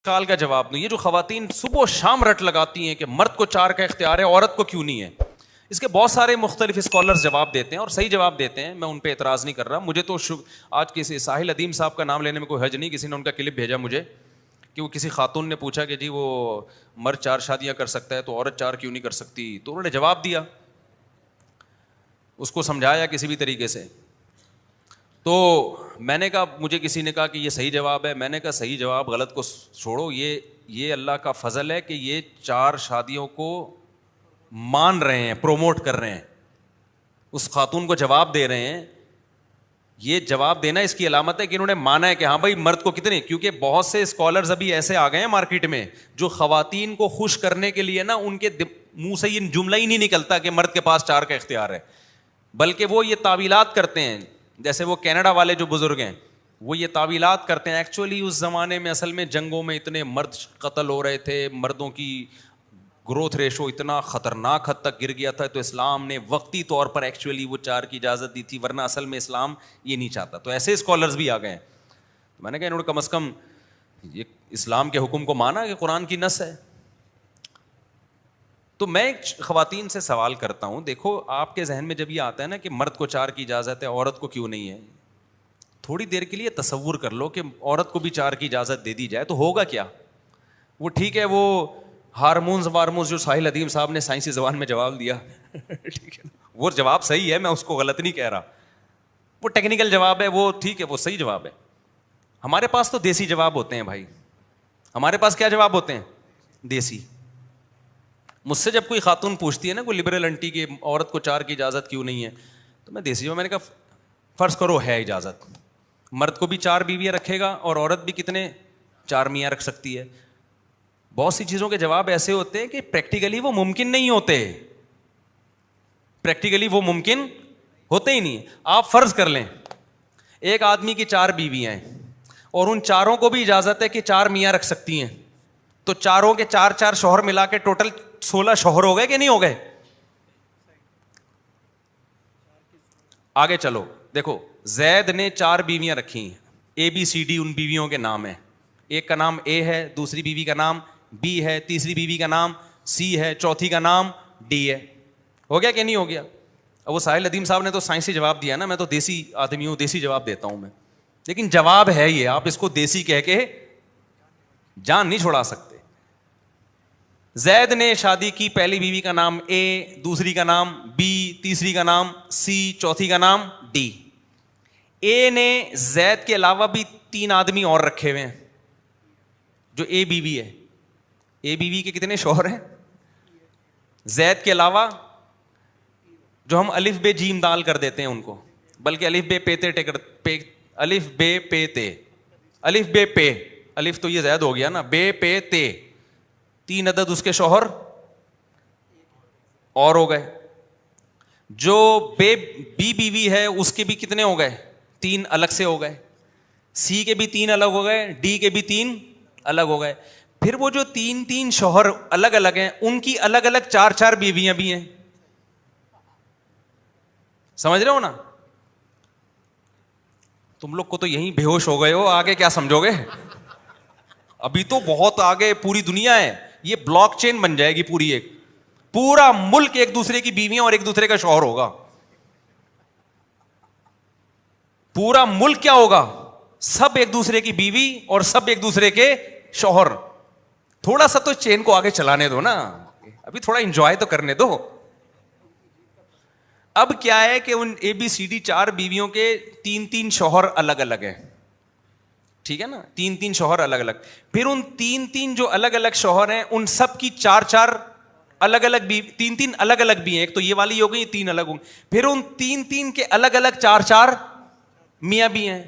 کال کا جواب دوں. یہ جو خواتین صبح و شام رٹ لگاتی ہیں کہ مرد کو 4 کا اختیار ہے عورت کو کیوں نہیں ہے, اس کے بہت سارے مختلف اسکالرز جواب دیتے ہیں اور صحیح جواب دیتے ہیں, میں ان پہ اعتراض نہیں کر رہا. مجھے تو آج کسی ساحل ادیم صاحب کا نام لینے میں کوئی حرج نہیں, کسی نے ان کا کلپ بھیجا مجھے کہ وہ کسی خاتون نے پوچھا کہ جی وہ مرد 4 شادیاں کر سکتا ہے تو عورت 4 کیوں نہیں کر سکتی, تو انہوں نے جواب دیا, اس کو سمجھایا کسی بھی طریقے سے. تو میں نے کہا, مجھے کسی نے کہا کہ یہ صحیح جواب ہے, میں نے کہا صحیح جواب غلط کو چھوڑو, یہ اللہ کا فضل ہے کہ یہ 4 شادیوں کو مان رہے ہیں, پروموٹ کر رہے ہیں, اس خاتون کو جواب دے رہے ہیں. یہ جواب دینا اس کی علامت ہے کہ انہوں نے مانا ہے کہ ہاں بھائی مرد کو کتنے, کیونکہ بہت سے اسکالرز ابھی ایسے آ گئے ہیں مارکیٹ میں جو خواتین کو خوش کرنے کے لیے نا ان کے منہ سے یہ جملہ ہی نہیں نکلتا کہ مرد کے پاس 4 کا اختیار ہے, بلکہ وہ یہ تعویلات کرتے ہیں. جیسے وہ کینیڈا والے جو بزرگ ہیں وہ یہ تعویلات کرتے ہیں, ایکچولی اس زمانے میں اصل میں جنگوں میں اتنے مرد قتل ہو رہے تھے, مردوں کی گروتھ ریشو اتنا خطرناک حد تک گر گیا تھا, تو اسلام نے وقتی طور پر ایکچولی وہ 4 کی اجازت دی تھی, ورنہ اصل میں اسلام یہ نہیں چاہتا. تو ایسے اسکالرز بھی آ گئے ہیں. میں نے کہا انہوں نے کم از کم یہ اسلام کے حکم کو مانا کہ قرآن کی نص ہے. تو میں خواتین سے سوال کرتا ہوں, دیکھو آپ کے ذہن میں جب یہ آتا ہے نا کہ مرد کو 4 کی اجازت ہے عورت کو کیوں نہیں ہے, تھوڑی دیر کے لیے تصور کر لو کہ عورت کو بھی 4 کی اجازت دے دی جائے تو ہوگا کیا. وہ ٹھیک ہے, وہ ہارمونز وارمونز جو ساحل ادیم صاحب نے سائنسی زبان میں جواب دیا ٹھیک ہے, وہ جواب صحیح ہے, میں اس کو غلط نہیں کہہ رہا, وہ ٹیکنیکل جواب ہے, وہ ٹھیک ہے, وہ صحیح جواب ہے. ہمارے پاس تو دیسی جواب ہوتے ہیں بھائی, ہمارے پاس کیا جواب ہوتے ہیں, دیسی. مجھ سے جب کوئی خاتون پوچھتی ہے نا, کوئی لبرل انٹی کی عورت کو 4 کی اجازت کیوں نہیں ہے, تو میں دیسی میں نے کہا فرض کرو ہے اجازت, مرد کو بھی 4 بیویاں رکھے گا اور عورت بھی کتنے 4 میاں رکھ سکتی ہے. بہت سی چیزوں کے جواب ایسے ہوتے ہیں کہ پریکٹیکلی وہ ممکن نہیں ہوتے, پریکٹیکلی وہ ممکن ہوتے ہی نہیں. آپ فرض کر لیں ایک آدمی کی 4 بیویاں ہیں اور ان 4 کو بھی اجازت ہے کہ 4 میاں رکھ سکتی ہیں, تو 4 کے 4 شوہر ملا کے ٹوٹل 16 شوہر ہو گئے کہ نہیں ہو گئے. آگے چلو دیکھو, زید نے 4 بیویاں رکھی ہیں, ABCD ان بیویوں کے نام ہیں, ایک کا نام A ہے, دوسری بیوی کا نام B ہے, تیسری بیوی کا نام C ہے, چوتھی کا نام D ہے. ہو گیا کہ نہیں ہو گیا. اب وہ ساحل ادیم صاحب نے تو سائنسی جواب دیا نا, میں تو دیسی آدمی ہوں, دیسی جواب دیتا ہوں میں, لیکن جواب ہے یہ, آپ اس کو دیسی کہہ کے جان نہیں چھڑا سکتے. زید نے شادی کی, پہلی بیوی کا نام A, دوسری کا نام B, تیسری کا نام C, چوتھی کا نام D. A نے زید کے علاوہ بھی 3 آدمی اور رکھے ہوئے ہیں جو A بیوی ہے. A بیوی کے کتنے شوہر ہیں زید کے علاوہ, جو ہم الف بے جیم دال کر دیتے ہیں ان کو, بلکہ الف بے پے تے الف بے پے تے, الف بے پے, الف تو یہ زید ہو گیا نا, بے پے تے, 3 عدد اس کے شوہر اور ہو گئے. جو بی بیوی ہے اس کے بھی کتنے ہو گئے, 3 الگ سے ہو گئے. C کے بھی 3 الگ ہو گئے, D کے بھی 3 الگ ہو گئے. پھر وہ جو 3 شوہر الگ الگ ہیں ان کی الگ الگ 4 بیویاں بھی ہیں. سمجھ رہے ہو نا, تم لوگ کو تو یہیں بے ہوش ہو گئے ہو, آگے کیا سمجھو گے, ابھی تو بہت آگے پوری دنیا ہے, یہ بلاک چین بن جائے گی پوری, ایک پورا ملک ایک دوسرے کی بیویاں اور ایک دوسرے کا شوہر ہوگا. پورا ملک کیا ہوگا, سب ایک دوسرے کی بیوی اور سب ایک دوسرے کے شوہر. تھوڑا سا تو چین کو آگے چلانے دو نا, ابھی تھوڑا انجوائے تو کرنے دو. اب کیا ہے کہ ان ABCD 4 بیویوں کے 3 شوہر الگ الگ ہیں, ٹھیک ہے نا, 3 شوہر الگ الگ. پھر ان 3 جو الگ الگ شوہر ہیں ان سب کی 4 الگ الگ بھی, 3 الگ الگ بھی ہیں, ایک تو یہ والی ہو گئی, 3 الگ ہوں. پھر ان 3 کے الگ الگ 4 میاں بھی ہیں.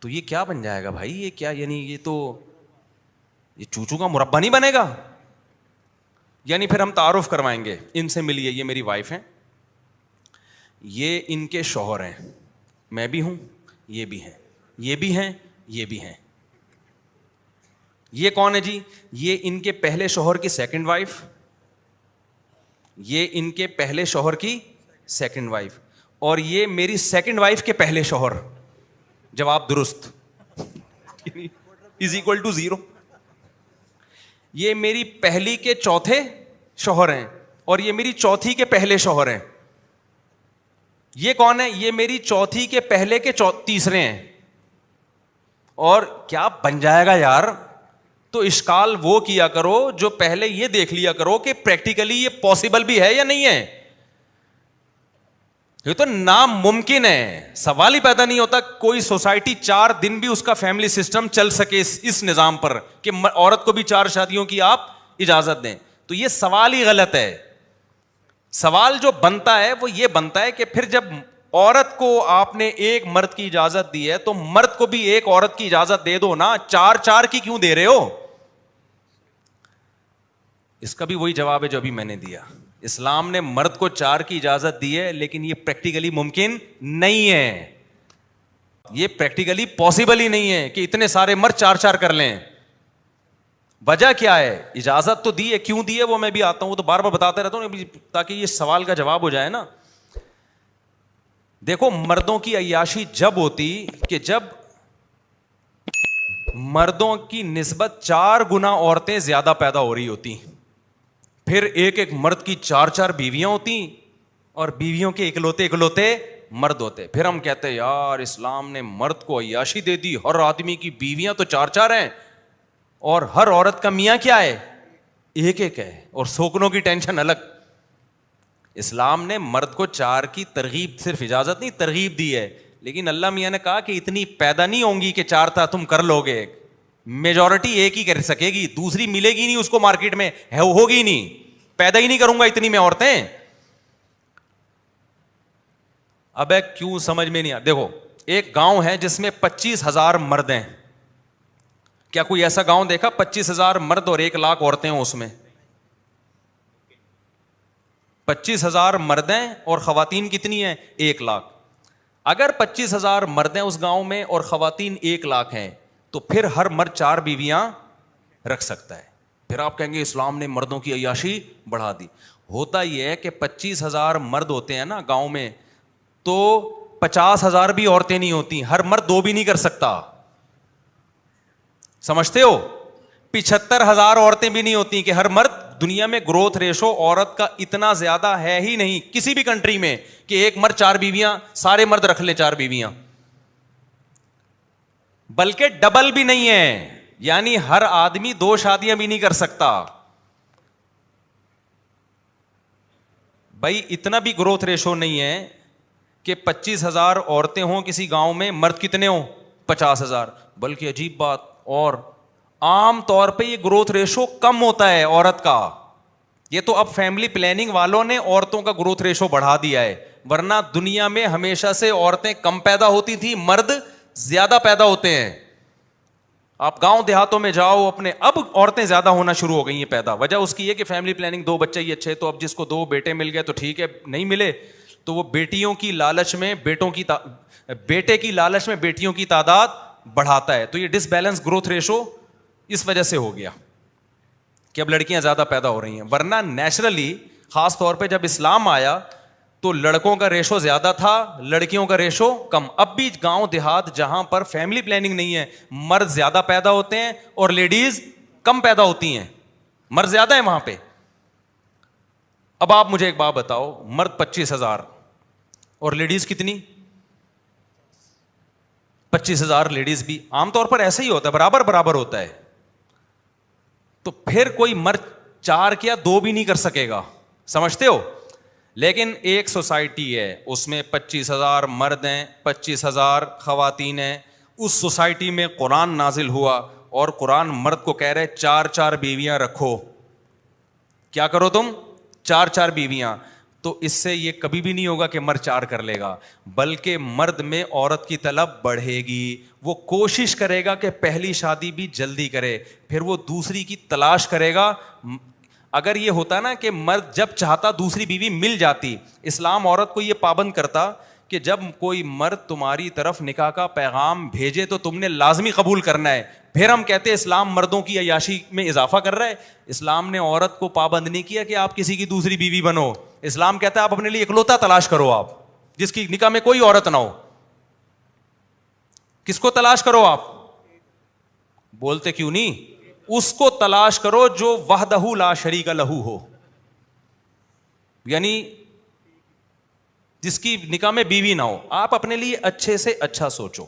تو یہ کیا بن جائے گا بھائی, یہ کیا, یعنی یہ تو یہ چوچو کا مربع نہیں بنے گا. یعنی پھر ہم تعارف کروائیں گے, ان سے ملیے, یہ میری وائف ہیں, یہ ان کے شوہر ہیں, میں بھی ہوں, یہ بھی ہیں, یہ بھی ہیں, یہ بھی ہیں. یہ کون ہے جی, یہ ان کے پہلے شوہر کی 2nd وائف, یہ ان کے پہلے شوہر کی 2nd وائف, اور یہ میری 2nd وائف کے پہلے شوہر. جواب درست. Is equal to 0. یہ میری پہلی کے چوتھے شوہر ہیں اور یہ میری چوتھی کے پہلے شوہر ہیں. یہ کون ہے؟ یہ میری چوتھی کے پہلے کے تیسرے ہیں. اور کیا بن جائے گا یار؟ تو اشکال وہ کیا کرو جو پہلے یہ دیکھ لیا کرو کہ پریکٹیکلی یہ پاسبل بھی ہے یا نہیں ہے. یہ تو ناممکن ہے. سوال ہی پیدا نہیں ہوتا کوئی سوسائٹی 4 دن بھی اس کا فیملی سسٹم چل سکے اس نظام پر کہ عورت کو بھی 4 شادیوں کی آپ اجازت دیں. تو یہ سوال ہی غلط ہے. سوال جو بنتا ہے وہ یہ بنتا ہے کہ پھر جب عورت کو آپ نے ایک مرد کی اجازت دی ہے تو مرد کو بھی ایک عورت کی اجازت دے دو نا. 4 کی کیوں دے رہے ہو؟ اس کا بھی وہی جواب ہے جو ابھی میں نے دیا. اسلام نے مرد کو 4 کی اجازت دی ہے لیکن یہ پریکٹیکلی ممکن نہیں ہے. یہ پریکٹیکلی پاسبل ہی نہیں ہے کہ اتنے سارے مرد 4 کر لیں. وجہ کیا ہے؟ اجازت تو دی ہے, کیوں دی ہے وہ میں بھی آتا ہوں, وہ تو بار بار بتاتے رہتا ہوں تاکہ یہ سوال کا جواب ہو جائے نا. دیکھو مردوں کی عیاشی جب ہوتی کہ جب مردوں کی نسبت 4 گنا عورتیں زیادہ پیدا ہو رہی ہوتی, پھر ایک مرد کی 4 بیویاں ہوتی اور بیویوں کے اکلوتے مرد ہوتے. پھر ہم کہتے ہیں یار اسلام نے مرد کو عیاشی دے دی, ہر آدمی کی بیویاں تو 4 ہیں اور ہر عورت کا میاں کیا ہے؟ ایک ہے, اور سوکنوں کی ٹینشن الگ. اسلام نے مرد کو 4 کی ترغیب, صرف اجازت نہیں ترغیب دی ہے, لیکن اللہ میاں نے کہا کہ اتنی پیدا نہیں ہوں گی کہ 4 تھا تم کر لو گے. میجورٹی ایک ہی کر سکے گی, دوسری ملے گی نہیں اس کو مارکیٹ میں, ہوگی نہیں, پیدا ہی نہیں کروں گا اتنی میں عورتیں. اب کیوں سمجھ میں نہیں آ؟ دیکھو ایک گاؤں ہے جس میں 25,000 مرد ہیں. کیا کوئی ایسا گاؤں دیکھا 25,000 مرد اور 1,00,000 عورتیں ہوں اس میں؟ 25,000 مرد ہیں اور خواتین کتنی ہیں؟ 1,00,000. اگر 25,000 مرد ہیں اس گاؤں میں اور خواتین 1,00,000 ہیں تو پھر ہر مرد 4 بیویاں رکھ سکتا ہے. پھر آپ کہیں گے اسلام نے مردوں کی عیاشی بڑھا دی. ہوتا یہ ہے کہ 25,000 مرد ہوتے ہیں نا گاؤں میں, تو 50,000 بھی عورتیں نہیں ہوتی, ہر مرد 2 بھی نہیں کر سکتا. سمجھتے ہو؟ 75,000 عورتیں بھی نہیں ہوتی کہ ہر مرد. دنیا میں گروتھ ریشو عورت کا اتنا زیادہ ہے ہی نہیں کسی بھی کنٹری میں کہ ایک مرد 4 بیویاں, سارے مرد رکھ لیں 4 بیویاں, بلکہ ڈبل بھی نہیں ہے, یعنی ہر آدمی 2 شادیاں بھی نہیں کر سکتا. بھائی اتنا بھی گروتھ ریشو نہیں ہے کہ 25,000 عورتیں ہوں کسی گاؤں میں, مرد کتنے ہوں؟ 50,000. بلکہ عجیب بات, اور عام طور پہ یہ گروتھ ریشو کم ہوتا ہے عورت کا. یہ تو اب فیملی پلاننگ والوں نے عورتوں کا گروتھ ریشو بڑھا دیا ہے, ورنہ دنیا میں ہمیشہ سے عورتیں کم پیدا ہوتی تھیں, مرد زیادہ پیدا ہوتے ہیں. آپ گاؤں دیہاتوں میں جاؤ اپنے, اب عورتیں زیادہ ہونا شروع ہو گئی ہیں پیدا. وجہ اس کی ہے کہ فیملی پلاننگ, 2 بچے ہی اچھے, تو اب جس کو 2 بیٹے مل گئے تو ٹھیک ہے, نہیں ملے تو وہ بیٹیوں کی لالچ میں بیٹے کی لالچ میں بیٹیوں کی تعداد بڑھاتا ہے. تو یہ ڈس بیلنس گروتھ ریشو اس وجہ سے ہو گیا کہ اب لڑکیاں زیادہ پیدا ہو رہی ہیں. ورنہ نیچرلی خاص طور پہ جب اسلام آیا تو لڑکوں کا ریشو زیادہ تھا, لڑکیوں کا ریشو کم. اب بھی گاؤں دیہات جہاں پر فیملی پلاننگ نہیں ہے, مرد زیادہ پیدا ہوتے ہیں اور لیڈیز کم پیدا ہوتی ہیں. مرد زیادہ ہے وہاں پہ. اب آپ مجھے ایک بات بتاؤ, مرد 25,000 اور لیڈیز کتنی؟ 25,000 لیڈیز بھی. عام طور پر ایسا ہی ہوتا ہے, برابر ہوتا ہے. تو پھر کوئی مرد 4 کیا 2 بھی نہیں کر سکے گا, سمجھتے ہو؟ لیکن ایک سوسائٹی ہے اس میں 25,000 مرد ہیں, 25,000 خواتین ہیں. اس سوسائٹی میں قرآن نازل ہوا اور قرآن مرد کو کہہ رہے 4 بیویاں رکھو. کیا کرو تم؟ 4 بیویاں. تو اس سے یہ کبھی بھی نہیں ہوگا کہ مرد 4 کر لے گا, بلکہ مرد میں عورت کی طلب بڑھے گی. وہ کوشش کرے گا کہ پہلی شادی بھی جلدی کرے, پھر وہ دوسری کی تلاش کرے گا. اگر یہ ہوتا نا کہ مرد جب چاہتا دوسری بیوی مل جاتی, اسلام عورت کو یہ پابند کرتا کہ جب کوئی مرد تمہاری طرف نکاح کا پیغام بھیجے تو تم نے لازمی قبول کرنا ہے. پھر ہم کہتے ہیں اسلام مردوں کی عیاشی میں اضافہ کر رہا ہے. اسلام نے عورت کو پابند نہیں کیا کہ آپ کسی کی دوسری بیوی بنو. اسلام کہتا ہے آپ اپنے لیے اکلوتا تلاش کرو, آپ جس کی نکاح میں کوئی عورت نہ ہو. کس کو تلاش کرو آپ؟ بولتے کیوں نہیں؟ اس کو تلاش کرو جو وحدہ لا شریک لہو ہو، یعنی جس کی نکاح میں بیوی نہ ہو. آپ اپنے لیے اچھے سے اچھا سوچو.